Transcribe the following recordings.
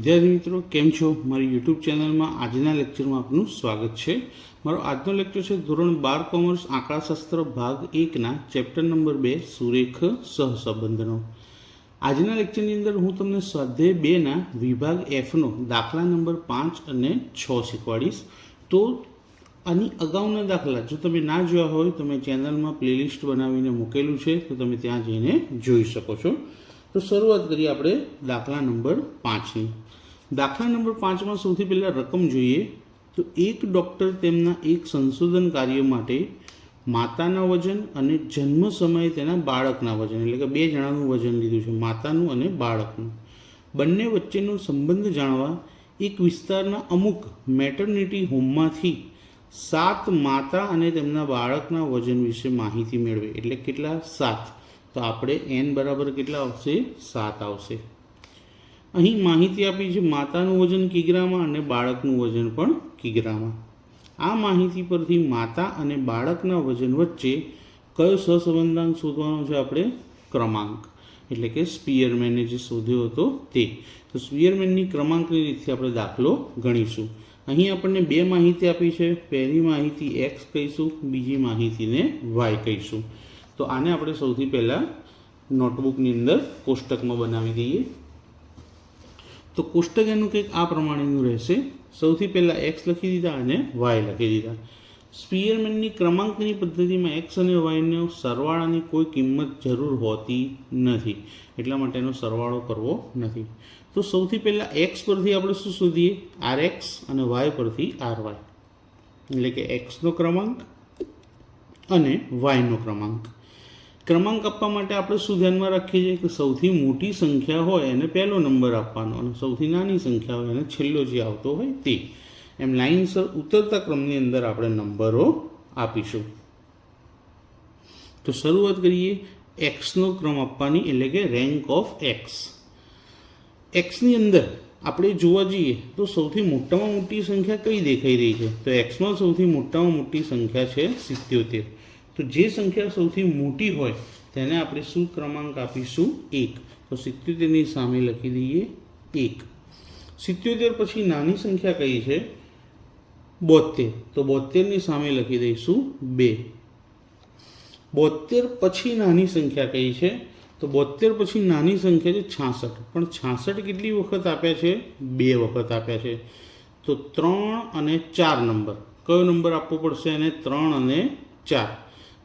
વિદ્યાર્થી મિત્રો કેમ છો? મારી યુટ્યુબ ચેનલમાં આજના લેક્ચરમાં આપનું સ્વાગત છે. મારો આજનો લેક્ચર છે ધોરણ 12 કોમર્સ આંકડાશાસ્ત્ર ભાગ 1ના ચેપ્ટર નંબર 2 સુરેખ સહસંબંધનો. આજના લેક્ચરની અંદર હું તમને સ્વાધ્યાય 2ના વિભાગ Fનો દાખલા નંબર 5 અને 6 શીખવાડીશ. તો આની અગાઉના દાખલા જો તમે ના જોયા હોય તો મેં ચેનલમાં પ્લેલિસ્ટ બનાવીને મૂકેલું છે, તો તમે ત્યાં જઈને જોઈ શકો છો. તો શરૂઆત કરીએ આપણે દાખલા નંબર 5ની. દાખલા નંબર 5માં સૌથી પહેલાં રકમ જોઈએ તો એક ડૉક્ટર તેમના એક સંશોધન કાર્ય માટે માતાના વજન અને જન્મ સમયે તેના બાળકના વજન એટલે કે 2 જણાનું વજન લીધું છે, માતાનું અને બાળકનું. બંને વચ્ચેનો સંબંધ જાણવા એક વિસ્તારના અમુક મેટર્નિટી હોમમાંથી 7 માતા અને તેમના બાળકના વજન વિશે માહિતી મેળવે. એટલે કેટલા? 7. તો આપણે n બરાબર કેટલા આવશે? 7 આવશે. અહીં માહિતી આપી છે માતાનું વજન કિગ્રામાં અને બાળકનું વજન પણ કિગ્રામાં. આ માહિતી પરથી માતા અને બાળકના વજન વચ્ચે કયો સહસંબંધાંક શોધવાનો છે? આપણે ક્રમાંક એટલે કે સ્પીયરમેને જે શોધ્યો હતો તે. તો સ્પીયરમેનની ક્રમાંકની રીતથી આપણે દાખલો ગણીશું. અહીં આપણને 2 માહિતી આપી છે. પહેલી માહિતી x કહીશું, બીજી માહિતીને y કહીશું. તો આને આપણે સૌથી પહેલાં નોટબુકની અંદર કોષ્ટકમાં બનાવી દઈએ. તો કોષ્ટક એનું કંઈક આ પ્રમાણેનું રહેશે. સૌથી પહેલાં x લખી દીધા અને y લખી દીધા. સ્પીયરમેનની ક્રમાંકની પદ્ધતિમાં x અને yનો સરવાળાની કોઈ કિંમત જરૂર હોતી નથી, એટલા માટે એનો સરવાળો કરવો નથી. તો સૌથી પહેલાં x પરથી આપણે શું શોધીએ? rx અને y પરથી ry, એટલે કે xનો ક્રમાંક અને yનો ક્રમાંક. ક્રમાંક આપવા માટે આપણે શું ધ્યાનમાં રાખીએ છીએ કે સૌથી મોટી સંખ્યા હોય એને પહેલો નંબર આપવાનો અને સૌથી નાની સંખ્યા હોય એને છેલ્લો જે આવતો હોય તે. એમ લાઇનસર ઉતરતા ક્રમની અંદર આપણે નંબરો આપીશું. તો શરૂઆત કરીએ એક્સનો ક્રમ આપવાની, એટલે કે રેન્ક ઓફ એક્સ. એક્સની અંદર આપણે જોવા જઈએ તો સૌથી મોટામાં મોટી સંખ્યા કઈ દેખાઈ રહી છે? તો એક્સમાં સૌથી મોટામાં મોટી સંખ્યા છે 77. તો જે સંખ્યા સૌથી મોટી હોય તેને આપણે શું ક્રમાંક આપીશું? 1. તો 77ની સામે લખી દઈએ 1. 77 પછી નાની સંખ્યા કઈ છે? 72. તો 72ની સામે લખી દઈશું 2. 72 પછી નાની સંખ્યા કઈ છે? તો 72 પછી નાની સંખ્યા છે 66. પણ 66 કેટલી વખત આપ્યા છે? 2 વખત આપ્યા છે. તો 3 અને 4 નંબર. કયો નંબર આપવો પડશે એને? 3 અને 4.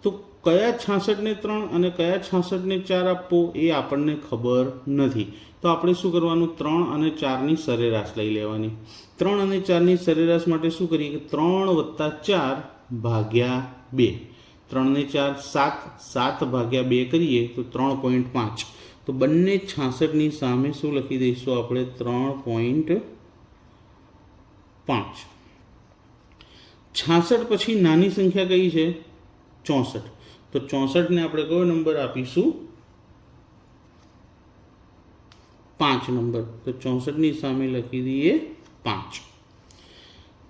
તો કયા 66ને 3 અને કયા 66ને 4 આપવો એ આપણને ખબર નથી. તો આપણે શું કરવાનું? 3 અને 4ની સરેરાશ લઈ લેવાની. 3 અને 4ની સરેરાશ માટે શું કરીએ કે 3 + 4 ભાગ્યા 2. 3 ને 4 7, 7 ભાગ્યા 2 કરીએ તો 3.5. તો બંને 66ની સામે શું લખી દઈશું આપણે? 3.5. 66 પછી નાની સંખ્યા કઈ છે? 64. તો 64ને આપણે કયો નંબર આપીશું? 5 નંબર. તો 64ની સામે લખી દઈએ 5.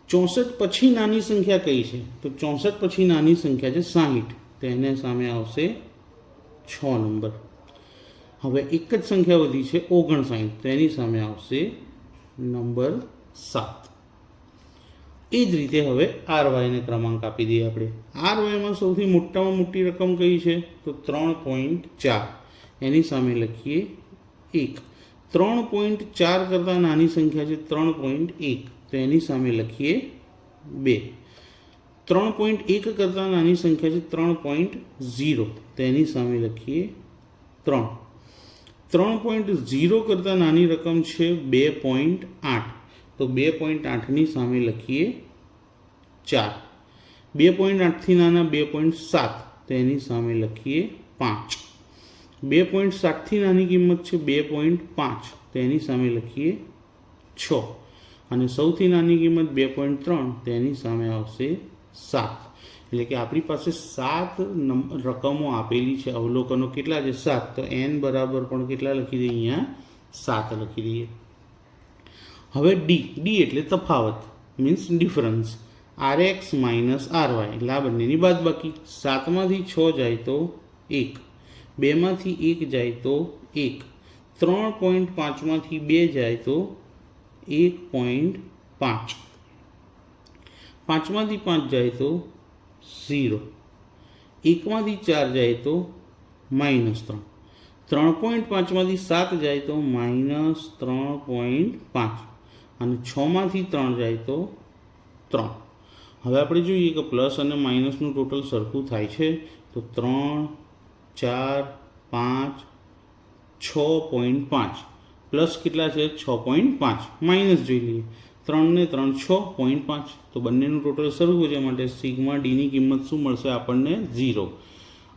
64 પછી નાની સંખ્યા કઈ છે? તો 64 પછી નાની સંખ્યા છે 60. તો એને સામે આવશે 6 નંબર. હવે એક જ સંખ્યા વધી છે 59. તો એની સામે આવશે નંબર 7. એ જ રીતે હવે RYને ક્રમાંક આપી દઈએ આપણે. RYમાં સૌથી મોટામાં મોટી રકમ કઈ છે? તો 3.4. એની સામે લખીએ 1. 3.4 કરતાં નાની સંખ્યા છે 3.1. તો એની સામે લખીએ 2. 3.1 કરતાં નાની સંખ્યા છે 3.0. તો એની સામે લખીએ 3. 3.0 કરતાં નાની રકમ છે 2.8. તો 2.8ની સામે લખીએ 4. 2.8થી નાના 2.7. તો એની સામે લખીએ 5. 2.7થી નાની કિંમત છે 2.5. તો એની સામે લખીએ 6. અને સૌથી નાની કિંમત 2.3. તો એની સામે આવશે 7. એટલે કે આપણી પાસે 7 રકમો આપેલી છે. અવલોકનો કેટલા છે? 7. તો n બરાબર પણ કેટલા લખી દઈએ? અહીંયા 7 લખી દઈએ. હવે ડી એટલે તફાવત, મીન્સ ડિફરન્સ. rx - ry એટલે આ બંનેની બાદબાકી. 7માંથી 6 જાય તો 1. 2માંથી 1 જાય તો 1. 3.5માંથી 2 જાય તો 1.5, 5માંથી 5 જાય તો 0, 1માંથી 4 જાય તો -3, 3.5માંથી 7 જાય તો -3.5 અને 6માંથી 3 જાય તો 3. હવે આપણે જોઈએ કે પ્લસ અને માઇનસનું ટોટલ સરખું થાય છે તો 3, 4, 5, 6.5 પ્લસ કેટલા છે 6.5, માઇનસ જોઈ લઈએ 3 ને 3 6.5 તો બંનેનું ટોટલ સરખું છે માટે સિગ્મા ડીની કિંમત શું મળશે આપણને 0.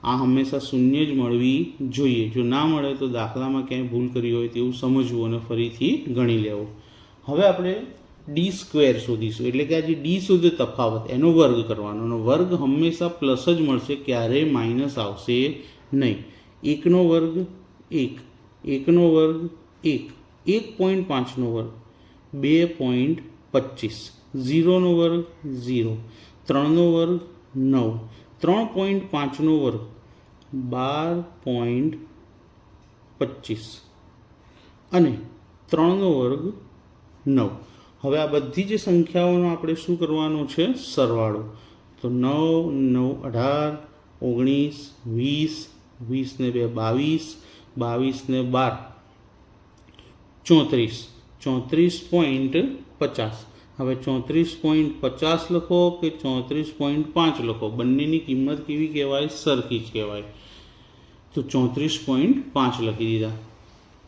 આ હંમેશા શૂન્ય જ મળવી જોઈએ. જો ના મળે તો દાખલામાં ક્યાંય ભૂલ કરી હોય તેવું સમજવું અને ફરીથી ગણી લેવું. હવે આપણે ડી સ્ક્વેર શોધીશું એટલે કે આ જે ડી શોધે તફાવત એનો વર્ગ કરવાનો અને વર્ગ હંમેશા પ્લસ જ મળશે, ક્યારેય માઇનસ આવશે નહીં. 1નો વર્ગ 1, 1નો વર્ગ 1, 1.5નો વર્ગ 2.25, 0નો વર્ગ 0, 3નો વર્ગ 9, 3.5નો વર્ગ 12.25 અને 3નો વર્ગ 9. હવે આ બધી જે સંખ્યાઓનો આપણે શું કરવાનો છે સરવાળો. તો 9, 9, 18, 19, 20, 20 ને 2 22, 22 ને 12 34, 34.50. હવે 34.50 લખો કે 34.5 લખો, બંનેની કિંમત કેવી કહેવાય? સરખી જ કહેવાય. તો 34.5 લખી દીધા.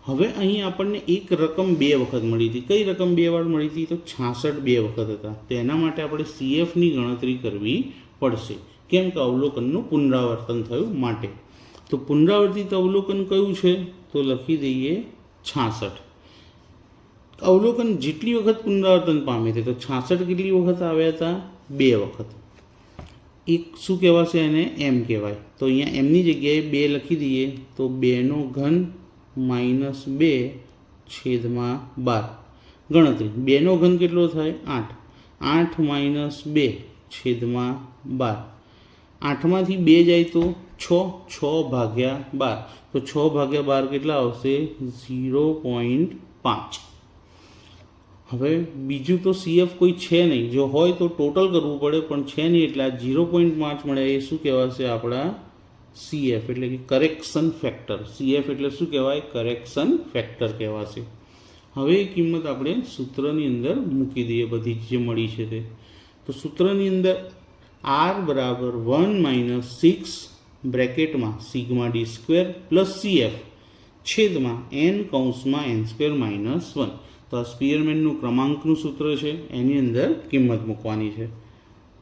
હવે અહીં આપણને એક રકમ 2 વખત મળી હતી. કઈ રકમ 2 વાર મળી હતી? તો 66 2 વખત હતા. તેના માટે આપણે CFની ગણતરી કરવી પડશે. કેમ કે અવલોકનનું પુનરાવર્તન થયું માટે. તો પુનરાવર્તિત અવલોકન કયું છે? તો લખી દઈએ 66. અવલોકન જેટલી વખત પુનરાવર્તન પામે છે તો 66 કેટલી વખત આવ્યા હતા? 2 વખત. એક શું કહેવાશે? એને એમ કહેવાય. તો અહીંયા એમની જગ્યાએ 2 લખી દઈએ તો 2નો ઘન -2/12 ગણતરી. 2નો ઘન કેટલો થાય? 8, 8 - 2/12. 8માંથી 2 જાય તો 6/12. તો 6/12 કેટલા આવશે? 0.5. હવે બીજું તો CF કોઈ છે નહીં, જો હોય તો ટોટલ કરવું પડે પણ છે નહીં એટલે આ 0.5 મળ્યા એ શું કહેવાશે? આપણા CF એટલે કે કરેક્શન ફેક્ટર. CF એટલે શું કહેવાય? કરેક્શન ફેક્ટર કહેવાશે. હવે એ કિંમત આપણે સૂત્રની અંદર મૂકી દઈએ બધી જે મળી છે તે. તો સૂત્રની અંદર R બરાબર 1 - 6 બ્રેકેટમાં sigma D square plus CF છેદમાં n(n²-1). તો આ સ્પીયરમેનનું ક્રમાંકનું સૂત્ર છે, એની અંદર કિંમત મૂકવાની છે.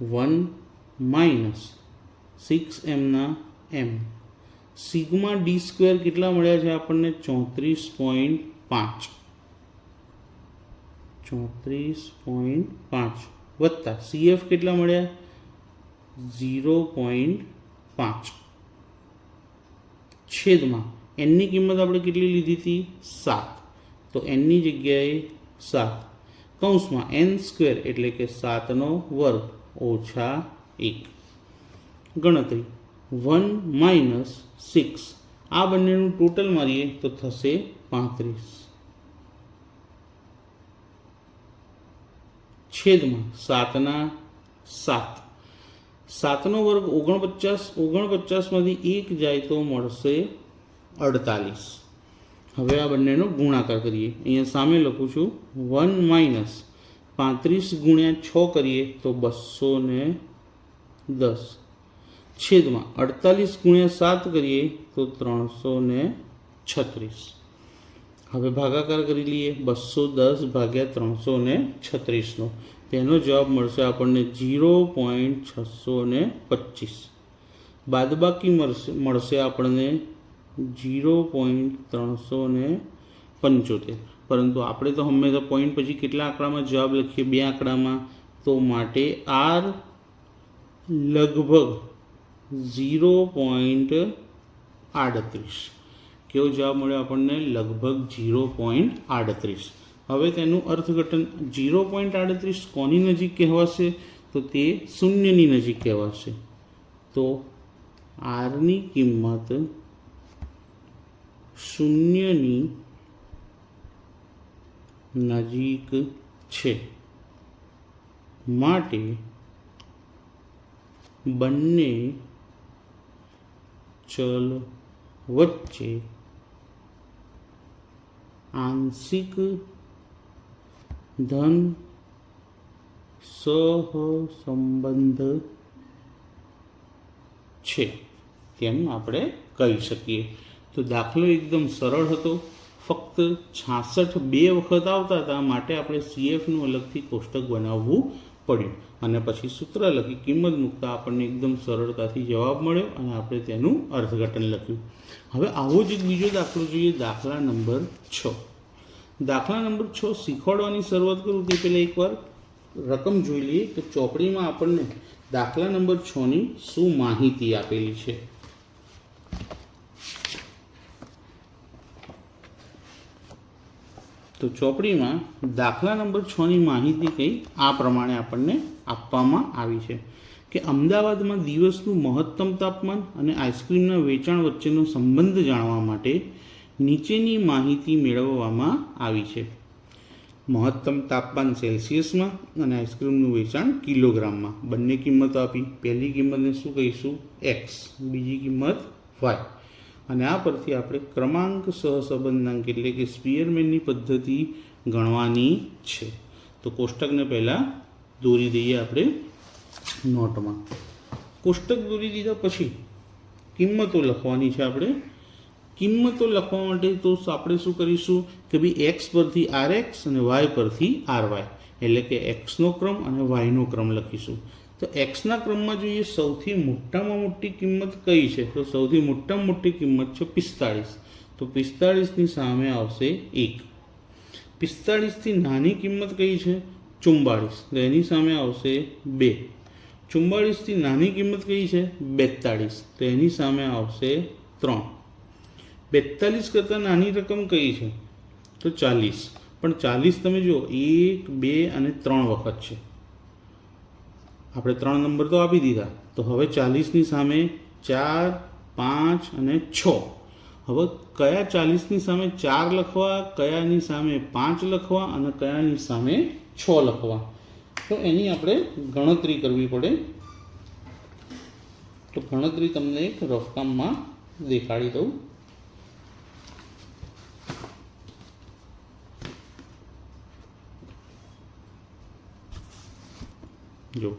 1 - 6m સિગ્મા ડી સ્ક્વેર કેટલા મળ્યા છે આપણને? 34.5 વત્તા CF કેટલા મળ્યા? 0.5 છેદમાં એનની કિંમત આપણે કેટલી લીધી હતી? 7. તો એનની જગ્યાએ 7 કૌંસમાં n² એટલે કે 7નો વર્ગ ઓછા 1. ગણતરી 1 - 6 આ બંનેનું ટોટલ મારીએ તો થશે 35 છેદમાં 7ના 7. 7નો વર્ગ 49, 49માંથી 1 જાય તો મળશે 48. હવે આ બંનેનો ગુણાકાર કરીએ. અહીંયા સામે લખું છું 1 - 35 × 6 કરીએ તો 210 છેદમાં 48 × 7 કરીએ તો 336. હવે ભાગાકાર કરી લઈએ 210/336નો. તેનો જવાબ મળશે આપણને 0.625. બાદબાકી મળશે આપણને 0.375. પરંતુ આપણે તો હંમેશા પોઈન્ટ પછી કેટલા આંકડામાં જવાબ લખીએ? 2 આંકડામાં. તો માટે R લગભગ 0.38. કેવો જવાબ મળ્યો આપણને? લગભગ 0.38. હવે તેનું અર્થઘટન 0.38 કોની નજીક કહેવાશે? તો તે શૂન્યની નજીક કહેવાશે. તો આરની કિંમત શૂન્યની નજીક છે, માટે બંને ચલ વચ્ચે આંશિક ધન સહસંબંધ છે, તેમ આપણે કહી શકીએ. તો દાખલો એકદમ સરળ હતો. ફક્ત 66 બે વખત આવતા હતા, માટે આપણે CFનું અલગથી કોષ્ટક બનાવવું પડ્યું અને પછી સૂત્ર લખી કિંમત મૂકતા આપણને એકદમ સરળતાથી જવાબ મળ્યો અને આપણે તેનું અર્થઘટન લખ્યું. હવે આવો જ એક બીજો દાખલો જોઈએ, દાખલા નંબર 6. દાખલા નંબર 6 શીખવાડવાની શરૂઆત કરું તે પહેલાં એકવાર રકમ જોઈ લઈએ કે ચોપડીમાં આપણને દાખલા નંબર 6ની શું માહિતી આપેલી છે. તો ચોપડીમાં દાખલા નંબર 6ની માહિતી કંઈ આ પ્રમાણે આપણને આપવામાં આવી છે કે અમદાવાદમાં દિવસનું મહત્તમ તાપમાન અને આઈસ્ક્રીમના વેચાણ વચ્ચેનો સંબંધ જાણવા માટે નીચેની માહિતી મેળવવામાં આવી છે. મહત્તમ તાપમાન સેલ્સિયસમાં અને આઈસ્ક્રીમનું વેચાણ કિલોગ્રામમાં. બંને કિંમતો આપી. પહેલી કિંમતને શું કહીશું? એક્સ, બીજી કિંમત વાય. અને આ પરથી આપણે ક્રમાંક સહસંબંધાંક એટલે કે સ્પીયરમેનની પદ્ધતિ ગણવાની છે. તો કોષ્ટકને પહેલાં દોરી દઈએ આપણે નોટમાં. કોષ્ટક દોરી દીધા પછી કિંમતો લખવાની છે આપણે. કિંમતો લખવા માટે તો આપણે શું કરીશું કે ભાઈ એક્સ પરથી આર એક્સ અને વાય પરથી આર વાય, એટલે કે એક્સનો ક્રમ અને વાયનો ક્રમ લખીશું. તો એક્સના ક્રમમાં જોઈએ સૌથી મોટામાં મોટી કિંમત કઈ છે? તો સૌથી મોટામાં મોટી કિંમત છે 45. તો 45ની સામે આવશે 1. 45થી નાની કિંમત કઈ છે? 44. તો એની સામે આવશે 2. 44થી નાની કિંમત કઈ છે? 42. તો એની સામે આવશે 3. 42 કરતાં નાની રકમ કઈ છે? તો 40. પણ 40 તમે જુઓ 1, 2 અને 3 વખત છે. આપણે 3 નંબર તો આપી દીધા. તો હવે 40ની સામે 4, 5 અને 6. હવે કયા 40ની સામે 4 લખવા, કયાની સામે 5 લખવા અને કયાની સામે 6 લખવા? તો એની આપણે ગણતરી કરવી પડે. તો ગણતરી તમને એક રફકામમાં દેખાડી દઉં. જો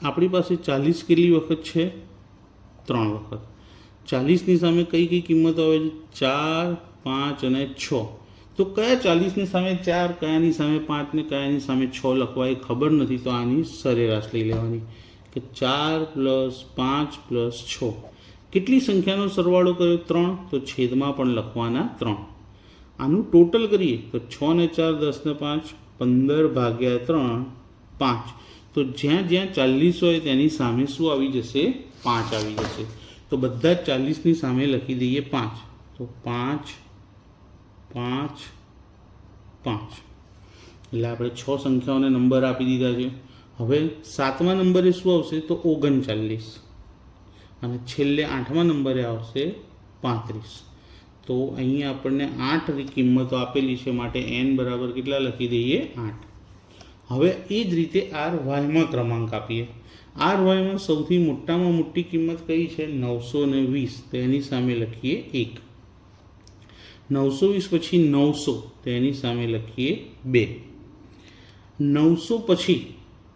આપણી પાસે 40 કેટલી વખત છે? 3 વખત. 40ની સામે કઈ કઈ કિંમતો આવે છે? 4, 5 અને 6. તો કયા 40ની સામે 4, કયાની સામે 5 ને કયાની સામે 6 લખવા એ ખબર નથી, તો આની સરેરાશ લઈ લેવાની કે 4 + 5 + 6. કેટલી સંખ્યાનો સરવાળો કર્યો? 3. તો છેદમાં પણ લખવાના 3. આનું ટોટલ કરીએ તો 6 ને 4 10 ને 5 15/3 5. તો જ્યાં જ્યાં 40 હોય તેની સામે શું આવી જશે? 5 આવી જશે. તો બધા જ 40ની સામે લખી દઈએ 5. તો 5, 5, 5. એટલે આપણે 6 સંખ્યાઓને નંબર આપી દીધા છે. હવે 7મા નંબરે શું આવશે? તો 39. અને છેલ્લે 8મા નંબરે આવશે 35. તો અહીંયા આપણને 8 કિંમતો આપેલી છે, માટે n બરાબર કેટલા લખી દઈએ? 8. હવે એ જ રીતે આર વાયમાં ક્રમાંક આપીએ. આર વાયમાં સૌથી મોટામાં મોટી કિંમત કઈ છે? 920. તો એની સામે લખીએ 1. 920 પછી 900. તો એની સામે લખીએ 2. 900 પછી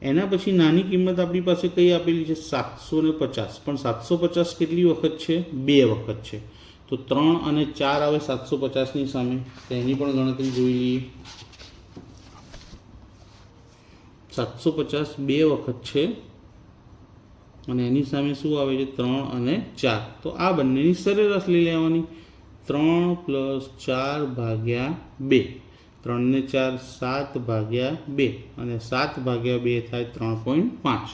એના પછી નાની કિંમત આપણી પાસે કઈ આપેલી છે? 750. પણ 750 કેટલી વખત છે? 2 વખત છે. તો 3 અને 4 આવે 750ની સામે. તો એની પણ ગણતરી જોઈ લઈએ. 750 2 વખત છે અને એની સામે શું આવે છે? 3 અને 4. તો આ બંનેની સરેરાશ લઈ લેવાની. 3 + 4/2. 3 ને 4 7/2 અને 7/2 થાય 3.5.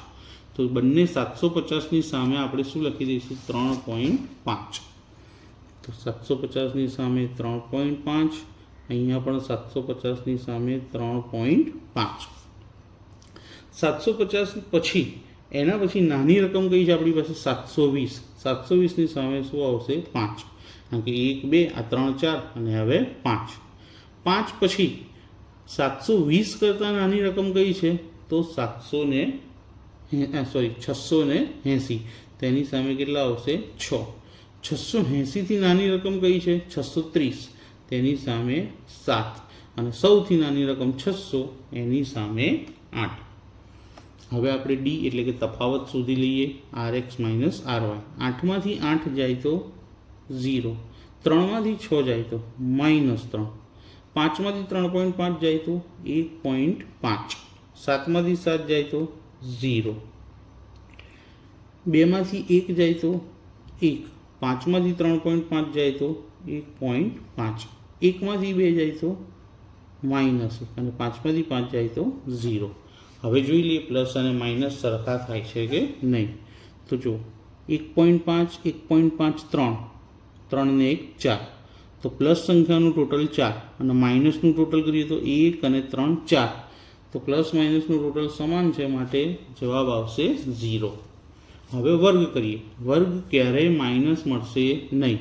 તો બંને 750ની સામે આપણે શું લખી દઈશું? 3.5. તો 750ની સામે 3.5. અહીંયા પણ 750ની સામે 3.5. 750 પછી એના પછી નાની રકમ કઈ છે આપણી પાસે? 720. 720ની સામે શું આવશે? 5. કારણ કે 1, 2 આ 3, 4 અને હવે 5. 5 પછી 720 કરતાં નાની રકમ કઈ છે? તો 680. તેની સામે કેટલા આવશે? 6. 680થી નાની રકમ કઈ છે? 630. તેની સામે 7. અને સૌથી નાની રકમ 600, એની સામે 8. હવે આપણે ડી એટલે કે તફાવત શોધી લઈએ. RX minus RY. 8માંથી 8 જાય તો 0. 3માંથી 6 જાય તો -3. 5માંથી 3.5 જાય તો 1.5. 7માંથી 7 જાય તો 0. 2માંથી 1 જાય તો 1. 5માંથી 3.5 જાય તો 1.5. 1માંથી 2 જાય તો -1. અને 5માંથી 5 જાય તો 0. હવે જોઈ લઈએ પ્લસ અને માઇનસ સરખા થાય છે કે નહીં. તો જો 1.5, 1.5, 3. 3 ને 1 4. તો પ્લસ સંખ્યાનું ટોટલ 4 અને માઇનસનું ટોટલ કરીએ તો 1 અને 3 4. તો પ્લસ માઇનસનું ટોટલ સમાન છે, માટે જવાબ આવશે 0. હવે વર્ગ કરીએ. વર્ગ ક્યારેય માઇનસ મળશે નહીં.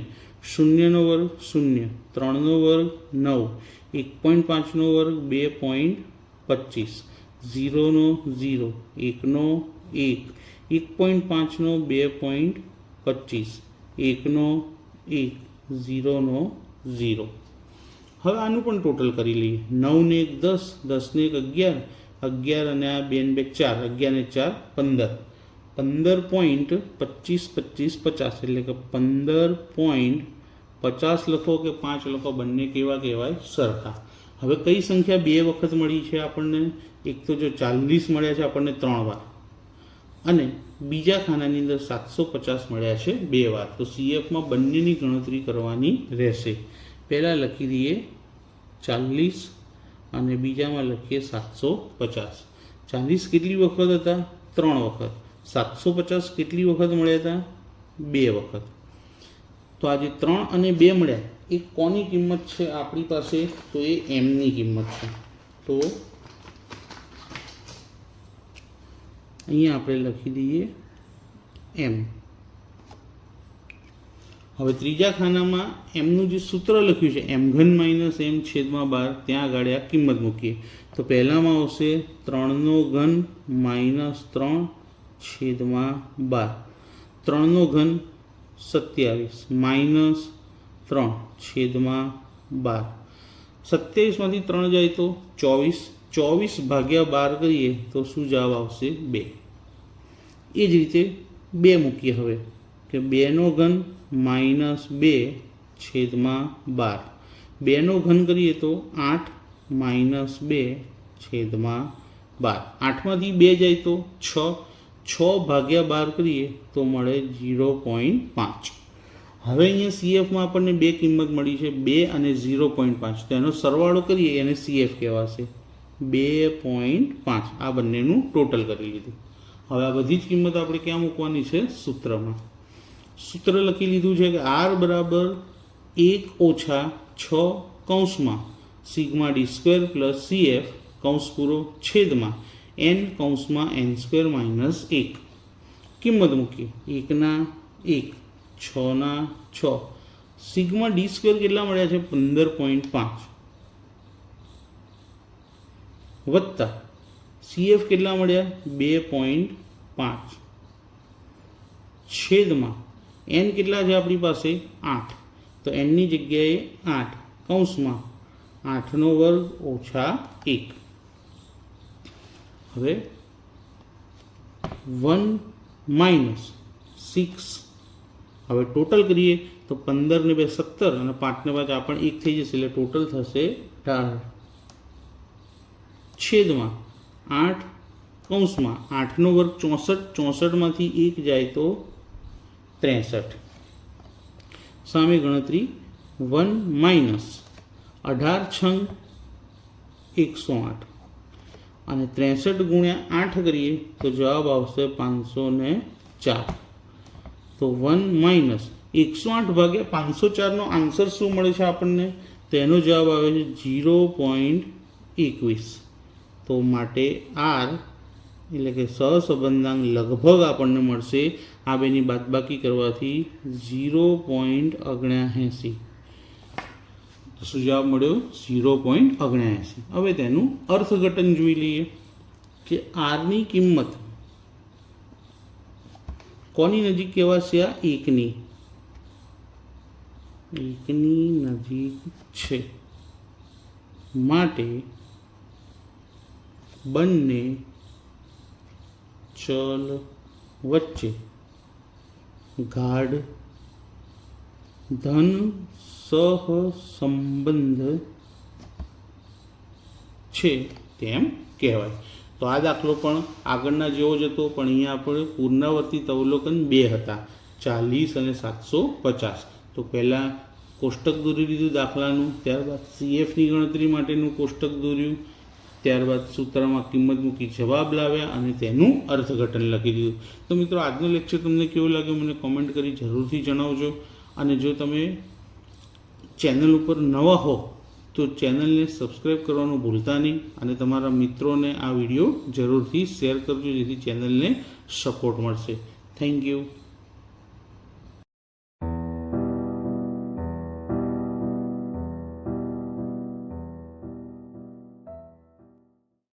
0નો વર્ગ 0, 3નો વર્ગ 9, 1.5નો વર્ગ 2.25, 0નો 0, 1નો 1, 1.5નો 2.25, 1નો 1, 0નો 0. હવે આનું પણ ટોટલ કરી લઈએ. 9 ને 1 10, 10 ને 1 11, 11 અને આ 2 ને 2 4, 11 ને 4 15. 15.25 25 50, એટલે કે 15.50 લખો કે 5 લખો, બંને કેવા કહેવાય? સરખા. હવે કઈ સંખ્યા 2 વખત મળી છે આપણને? એક તો જો 40 મળ્યા છે આપણને 3 વાર, અને બીજા ખાનાની અંદર 750 મળ્યા છે 2 વાર. તો CFમાં બંનેની ગણતરી કરવાની રહેશે. પહેલાં લખી દઈએ 40 અને બીજામાં લખીએ 750. 40 કેટલી વખત હતા? 3 વખત. 750 કેટલી વખત મળ્યા હતા? 2 વખત. તો આજે 3 અને 2 મળ્યા, એ કોની કિંમત છે આપણી પાસે? તો એ એમની કિંમત છે. તો અહીંયા આપણે લખી દઈએ એમ. હવે ત્રીજા ખાનામાં એમનું જે સૂત્ર લખ્યું છે m³ - m/12, ત્યાં આગળ આ કિંમત મૂકીએ. તો પહેલામાં આવશે 3/3 -3/12. 3/3 27 -3/12. 27માંથી 3 જાય તો 24. 24/12 કરીએ તો શું જવાબ આવશે? 2. એ જ રીતે 2 મૂકીએ હવે, કે 2/3 -2/12. 2/3 કરીએ તો 8 -2/12. 8માંથી 2 જાય તો 6. 6/12 કરીએ તો મળે 0.5. હવે અહીંયા CFમાં આપણને 2 કિંમત મળી છે, 2 અને 0.5. તો એનો સરવાળો કરીએ, એને CF કહેવાશે. 2.5. આ બંનેનું ટોટલ કરી લીધું. હવે આ બધી જ કિંમત આપણે ક્યાં મૂકવાની છે? સૂત્રમાં. સૂત્ર લખી લીધું છે કે R બરાબર 1 ઓછા 6 કૌંસમાં સિગ્મા d² પ્લસ CF કૌંસ પૂરો છેદમાં n કૌંસમાં n² માઇનસ 1. કિંમત મૂકીએ. 1ના 1, 6ના 6. સિગ્મા d² કેટલા મળ્યા છે? 15.5 વત્તા CF કેટલા મળ્યા? 2.5 છેદમાં n કેટલા છે આપણી પાસે? 8. તો nની જગ્યાએ 8 કૌંસમાં 8નો વર્ગ ઓછા 1. હવે 1 માઇનસ 6. હવે ટોટલ કરીએ તો 15 ને 2 17 અને 5 ને 5 આ પણ 1 થઈ જશે, એટલે ટોટલ થશે 18 છેદમાં 8 કૌંસમાં 8નો વર્ગ 64. 64માંથી 1 જાય તો 63. સામે ગણતરી 1 માઇનસ 18 × 108 અને 63 ગુણ્યા 8 કરીએ તો જવાબ આવશે 504. તો 1 માઇનસ 108/504 નો આન્સર શું મળે છે આપણને? તો એનો જવાબ આવે છે 0.21. તો માટે R એટલે કે સહસંબંધાંક લગભગ આપણને મળશે, આ બેની બાદબાકી કરવાથી 0.79. તો શું જવાબ મળ્યો? 0.79. હવે તેનું અર્થઘટન જોઈ લઈએ કે આરની કિંમત કોની નજીક કહેવાશે? આ એકની નજીક છે, માટે બંને ચલ વચ્ચે ગાઢ ધન સહસંબંધ છે તેમ કહેવાય. તો આ દાખલો પણ આગળના જેવો જ હતો, પણ અહીંયા આપણે પુનરાવર્તિત અવલોકન 2 હતા, 40 અને 750. તો પહેલાં કોષ્ટક દોરી લીધું દાખલાનું, ત્યારબાદ CFની ગણતરી માટેનું કોષ્ટક દોર્યું, ત્યારબાદ સૂત્રમાં કિંમત મૂકી જવાબ લાવ્યા અને તેનું અર્થઘટન લખી દીધું. તો મિત્રો, આજનો લેક્ચર તમને કેવો લાગ્યો મને કોમેન્ટ કરી જરૂરથી જણાવજો. અને જો તમે ચેનલ ઉપર નવા હો તો ચેનલને સબસ્ક્રાઈબ કરવાનું ભૂલતા નહીં અને તમારા મિત્રોને આ વિડીયો જરૂરથી શેર કરજો, જેથી ચેનલને સપોર્ટ મળશે. Thank you.